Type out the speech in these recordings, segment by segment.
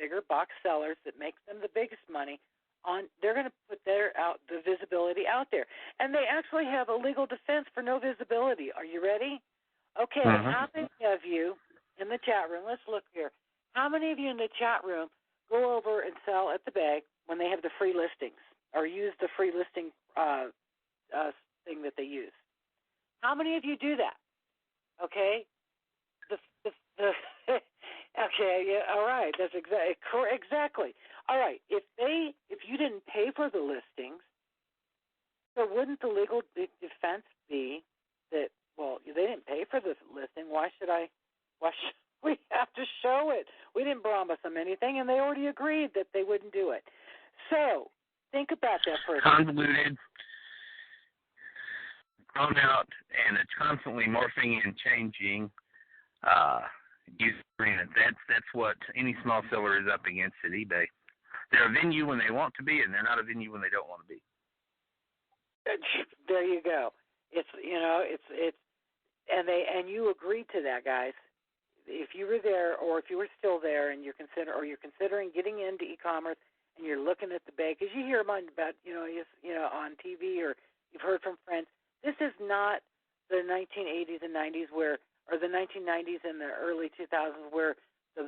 bigger box sellers that make them the biggest money they're going to put the visibility out there. And they actually have a legal defense for no visibility. Are you ready? Okay, How many of you in the chat room, let's look here. How many of you in the chat room go over and sell at the bank when they have the free listings or use the free listing thing that they use? How many of you do that? Okay? Okay, yeah, all right. That's exactly. All right. If you didn't pay for the listings, so wouldn't the legal defense be that, well, they didn't pay for this listing, why should we have to show it? We didn't promise them anything, and they already agreed that they wouldn't do it. So think about that for a second. Convoluted, thrown out, and it's constantly morphing and changing user agreement. That's what any small seller is up against at eBay. They're a venue when they want to be, and they're not a venue when they don't want to be. There you go. It's and you agreed to that, guys. If you were there, or if you were still there, and you're considering getting into e-commerce, and you're looking at the bank, because you hear about on TV, or you've heard from friends. This is not the 1980s and 90s or the 1990s and the early 2000s where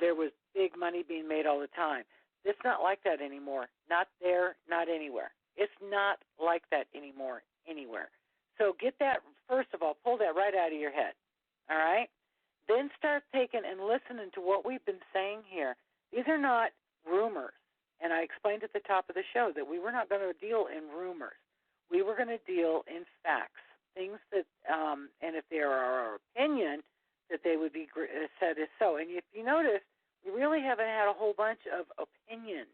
there was big money being made all the time. It's not like that anymore. Not there, not anywhere. It's not like that anymore anywhere. So get that, first of all, pull that right out of your head, all right? Then start taking and listening to what we've been saying here. These are not rumors. And I explained at the top of the show that we were not going to deal in rumors. We were going to deal in facts, things that, and if they are our opinion, that they would be said as so. And if you notice, we really haven't had a whole bunch of opinions.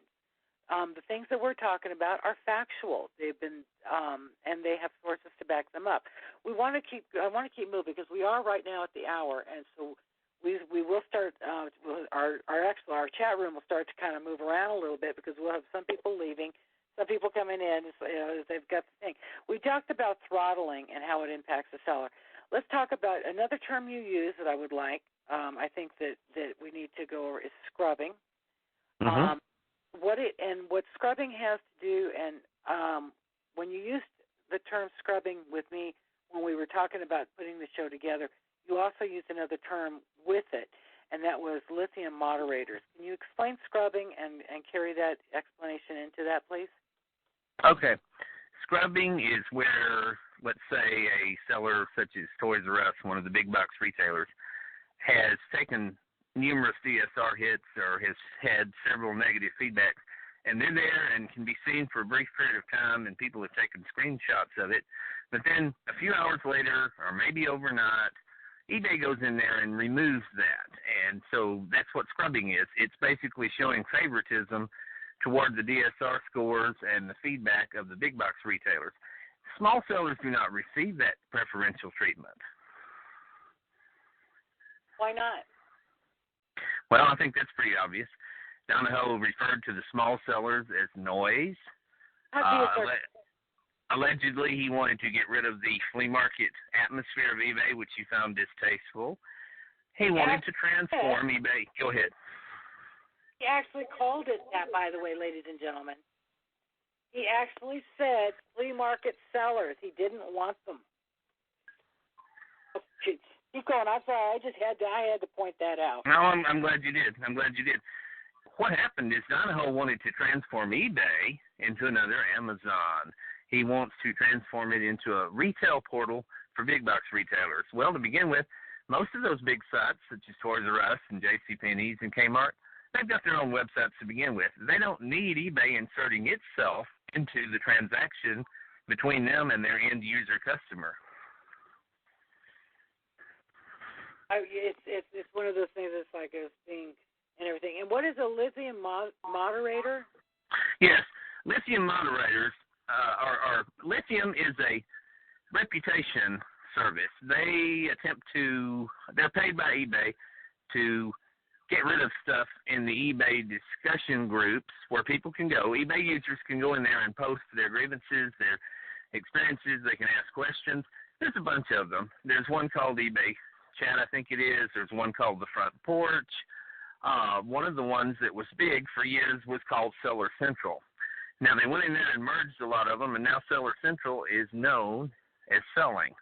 The things that we're talking about are factual. They've been, and they have sources to back them up. I want to keep moving because we are right now at the hour, and so we will start. Our chat room will start to kind of move around a little bit because we'll have some people leaving, some people coming in. They've got the thing. We talked about throttling and how it impacts the seller. Let's talk about another term you use that I would like. I think that we need to go over is scrubbing. What scrubbing has to do, and when you used the term scrubbing with me when we were talking about putting the show together, you also used another term with it, and that was lithium moderators. Can you explain scrubbing and carry that explanation into that, please? Okay. Scrubbing is where, let's say, a seller such as Toys R Us, one of the big box retailers, has taken numerous DSR hits or has had several negative feedbacks, and they're there and can be seen for a brief period of time, and people have taken screenshots of it. But then a few hours later, or maybe overnight, eBay goes in there and removes that. And so that's what scrubbing is. It's basically showing favoritism toward the DSR scores and the feedback of the big box retailers. Small sellers do not receive that preferential treatment. Why not? Well, I think that's pretty obvious. Donahoe referred to the small sellers as noise. Allegedly, he wanted to get rid of the flea market atmosphere of eBay, which he found distasteful. He wanted to transform eBay. Go ahead. He actually called it that, by the way, ladies and gentlemen. He actually said flea market sellers. He didn't want them. Keep going. I'm sorry. I had to point that out. No, I'm glad you did. What happened is Donahoe wanted to transform eBay into another Amazon. He wants to transform it into a retail portal for big box retailers. Well, to begin with, most of those big sites, such as Toys R Us and JCPenney's and Kmart, they've got their own websites to begin with. They don't need eBay inserting itself into the transaction between them and their end user customer. It's one of those things that's like a thing and everything. And what is a lithium moderator? Yes, lithium moderators Lithium is a reputation service. They're paid by eBay to get rid of stuff in the eBay discussion groups where people can go. eBay users can go in there and post their grievances, their experiences. They can ask questions. There's a bunch of them. There's one called eBay Chat, I think it is. There's one called The Front Porch. One of the ones that was big for years was called Seller Central. Now, they went in there and merged a lot of them, and now Seller Central is known as selling.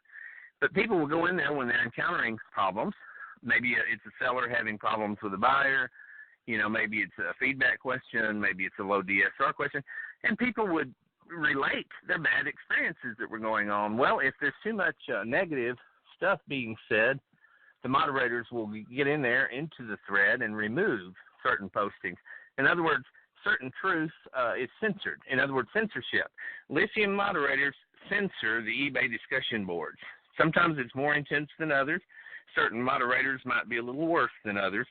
But people will go in there when they're encountering problems. Maybe it's a seller having problems with a buyer. Maybe it's a feedback question. Maybe it's a low DSR question. And people would relate their bad experiences that were going on. Well, if there's too much negative stuff being said, the moderators will get in there into the thread and remove certain postings. In other words, certain truth is censored. In other words, censorship. Lithium Moderators censor the eBay discussion boards. Sometimes it's more intense than others. Certain moderators might be a little worse than others.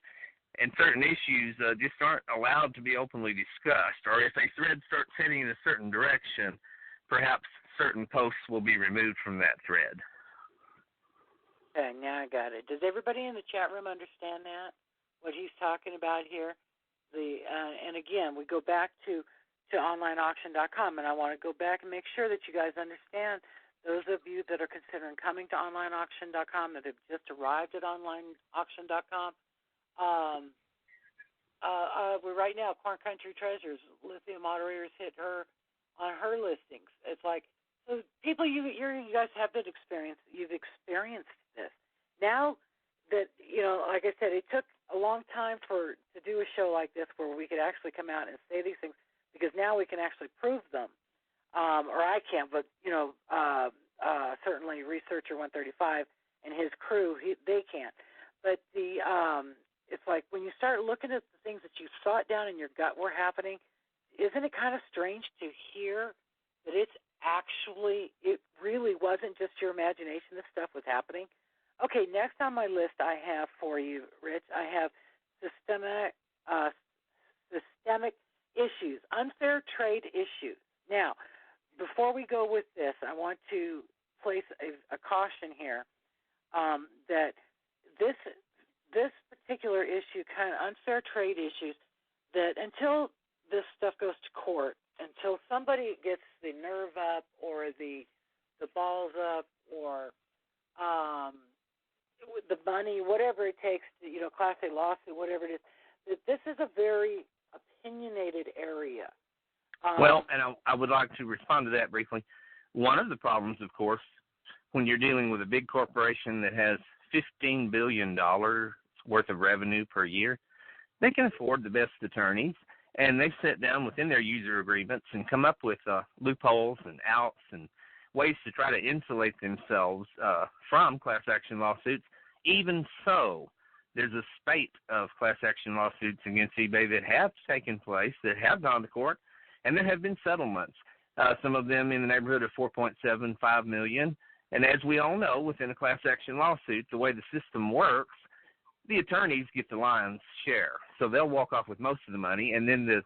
And certain issues just aren't allowed to be openly discussed. Or if a thread starts heading in a certain direction, perhaps certain posts will be removed from that thread. Okay, now I got it. Does everybody in the chat room understand that, what he's talking about here? And again, we go back to onlineauction.com, and I want to go back and make sure that you guys understand, those of you that are considering coming to onlineauction.com, that have just arrived at onlineauction.com, we're right now, Corn Country Treasures, Lithium Moderators hit her on her listings. It's like, so people, you guys have that experience. You've experienced this. Now that, like I said, it took a long time to do a show like this where we could actually come out and say these things, because now we can actually prove them. Or I can't, but, certainly Researcher 135 and his crew, they can't. But it's like when you start looking at the things that you thought down in your gut were happening, isn't it kind of strange to hear that it really wasn't just your imagination, this stuff was happening? Okay, next on my list I have for you, Rich, I have systemic issues, unfair trade issues. Now, before we go with this, I want to place a caution here that this particular issue, kind of unfair trade issues, that until this stuff goes to court, until somebody gets the nerve up or the balls up or the money, whatever it takes to, Class A lawsuit, whatever it is, that this is a very opinionated area. Well, and I would like to respond to that briefly. One of the problems, of course, when you're dealing with a big corporation that has $15 billion worth of revenue per year, they can afford the best attorneys, and they sit down within their user agreements and come up with loopholes and outs and ways to try to insulate themselves from class action lawsuits. Even so, there's a spate of class action lawsuits against eBay that have taken place, that have gone to court, and there have been settlements, some of them in the neighborhood of $4.75 million. And as we all know, within a class action lawsuit, the way the system works, the attorneys get the lion's share. So they'll walk off with most of the money, and then the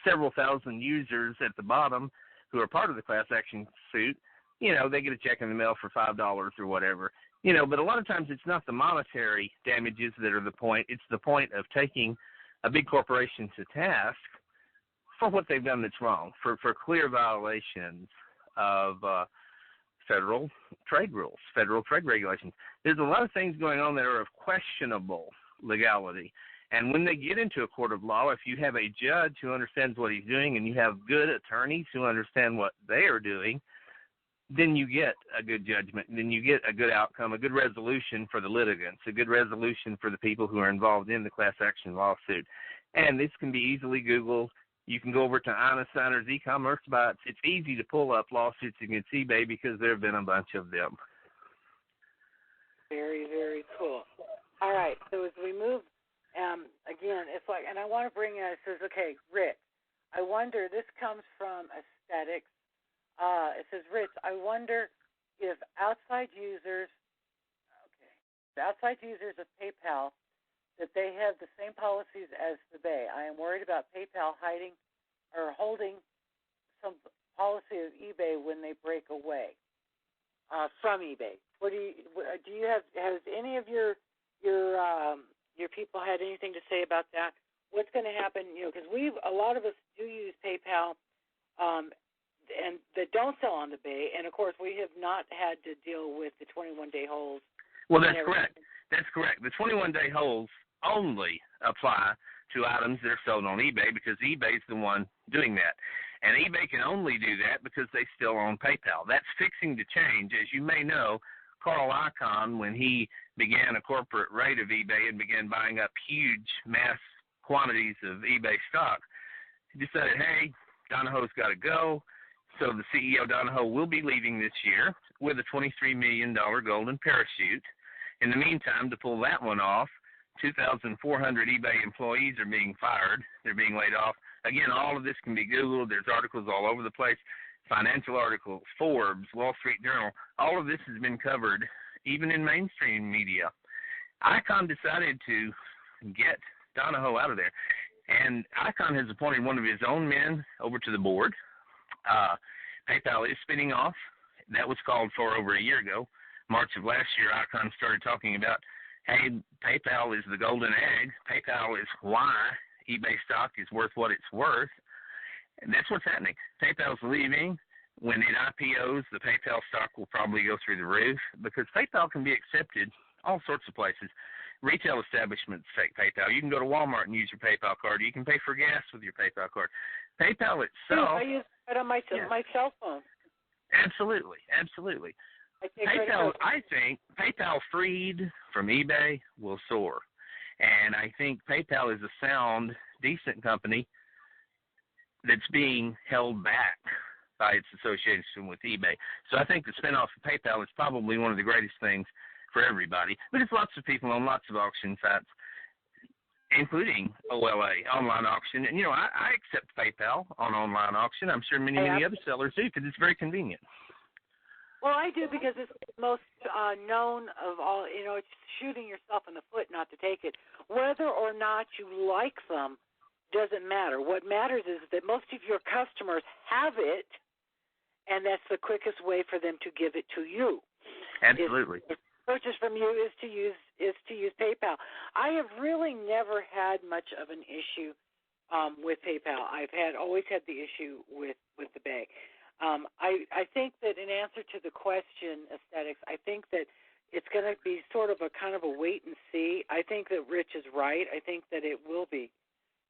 several thousand users at the bottom who are part of the class action suit, they get a check in the mail for $5 or whatever. But a lot of times it's not the monetary damages that are the point. It's the point of taking a big corporation to task for what they've done that's wrong, for clear violations of federal trade rules, federal trade regulations. There's a lot of things going on that are of questionable legality. And when they get into a court of law, if you have a judge who understands what he's doing and you have good attorneys who understand what they are doing, then you get a good judgment. Then you get a good outcome, a good resolution for the litigants, a good resolution for the people who are involved in the class action lawsuit. And this can be easily Googled. You can go over to Ina Signer's e-commerce bots. It's easy to pull up lawsuits against eBay because there have been a bunch of them. Very, very cool. All right, so as we move, again, it's like, and I want to bring in, it says, okay, Rick, I wonder, this comes from Aesthetics. It says, Rich, I wonder if outside users of PayPal, that they have the same policies as the Bay. I am worried about PayPal hiding or holding some policy of eBay when they break away from eBay. What do you have? Has any of your people had anything to say about that? What's going to happen? Because a lot of us do use PayPal, and that don't sell on the Bay, and of course we have not had to deal with the 21-day holds. Well, that's correct. That's correct. The 21-day holds only apply to items that are sold on eBay because eBay is the one doing that. And eBay can only do that because they still own PayPal. That's fixing to change. As you may know, Carl Icahn, when he began a corporate raid of eBay and began buying up huge mass quantities of eBay stock, he decided, hey, Donahoe's got to go. So the CEO, Donahoe, will be leaving this year with a $23 million golden parachute. In the meantime, to pull that one off, 2,400 eBay employees are being fired. They're being laid off. Again, all of this can be Googled. There's articles all over the place, financial articles, Forbes, Wall Street Journal. All of this has been covered, even in mainstream media. Icahn decided to get Donahoe out of there. And Icahn has appointed one of his own men over to the board. PayPal is spinning off. That was called for over a year ago. March of last year, Icahn started talking about, hey, PayPal is the golden egg. PayPal is why eBay stock is worth what it's worth. And that's what's happening. PayPal's leaving. When it IPOs, the PayPal stock will probably go through the roof because PayPal can be accepted all sorts of places. Retail establishments take PayPal. You can go to Walmart and use your PayPal card. You can pay for gas with your PayPal card. PayPal itself. I use it on my cell phone. Absolutely. PayPal, I think PayPal freed from eBay will soar. And I think PayPal is a sound, decent company that's being held back by its association with eBay. So I think the spinoff of PayPal is probably one of the greatest things for everybody. But it's lots of people on lots of auction sites, including OLA, online auction. And, I accept PayPal on online auction. I'm sure many other sellers do because it's very convenient. Well, I do because it's the most known of all. It's shooting yourself in the foot not to take it. Whether or not you like them doesn't matter. What matters is that most of your customers have it, and that's the quickest way for them to give it to you. Absolutely. Purchase from you is to use PayPal. I have really never had much of an issue with PayPal. I've always had the issue with the bank. I think that in answer to the question, aesthetics, I think that it's going to be sort of a kind of a wait and see. I think that Rich is right. I think that it will be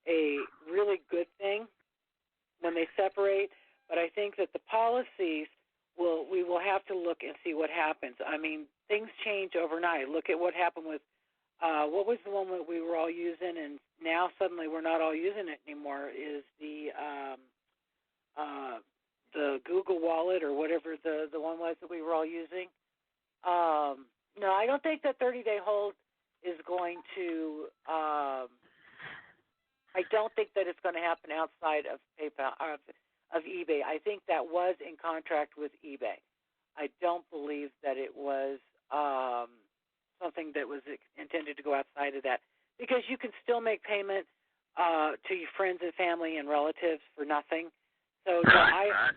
a really good thing when they separate, but I think that the policies we will have to look and see what happens. I mean, things change overnight. Look at what happened with what was the one that we were all using, and now suddenly we're not all using it anymore, is the Google Wallet or whatever the one was that we were all using. No, I don't think that 30-day hold is going to I don't think that it's going to happen outside of PayPal, of eBay. I think that was in contract with eBay. I don't believe that it was something that was intended to go outside of that, because you can still make payment to your friends and family and relatives for nothing. So right.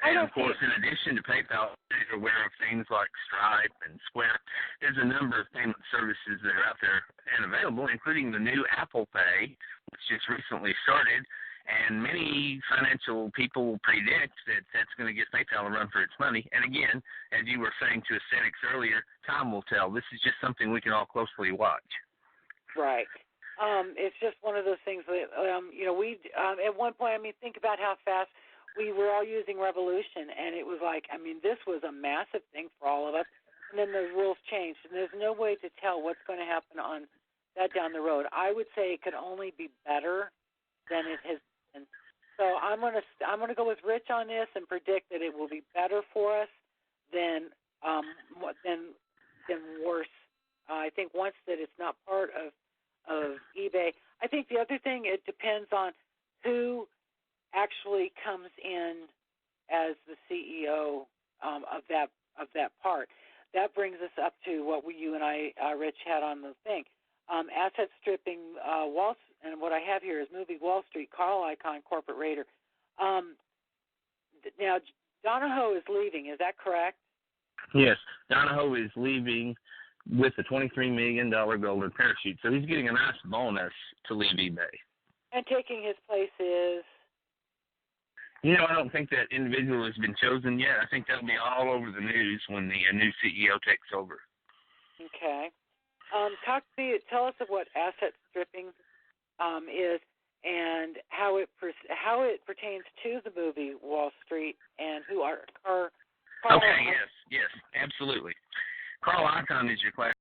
And, of course, in addition to PayPal, you're aware of things like Stripe and Square. There's a number of payment services that are out there and available, including the new Apple Pay, which just recently started. And many financial people predict that that's going to get PayPal a run for its money. And, again, as you were saying to Aesthetics earlier, time will tell. This is just something we can all closely watch. Right. It's just one of those things that, we at one point, think about how fast we were all using Revolution, and it was like, this was a massive thing for all of us, and then the rules changed, and there's no way to tell what's going to happen on that down the road. I would say it could only be better than it has been. So I'm going to go with Rich on this and predict that it will be better for us than worse. I think once that it's not part of eBay. I think the other thing, it depends on who actually comes in as the CEO of that part. That brings us up to what you and I, Rich, had on the thing. Asset stripping and what I have here is movie Wall Street, Carl Icahn, corporate raider. Now, Donahoe is leaving, is that correct? Yes, Donahoe is leaving with a $23 million golden parachute. So he's getting a nice bonus to leave eBay. And taking his place is? I don't think that individual has been chosen yet. I think that'll be all over the news when the new CEO takes over. Okay. Tell us of what asset stripping is and how it pertains to the movie Wall Street and who are Carl. Okay, yes, absolutely. Carl Icahn is your class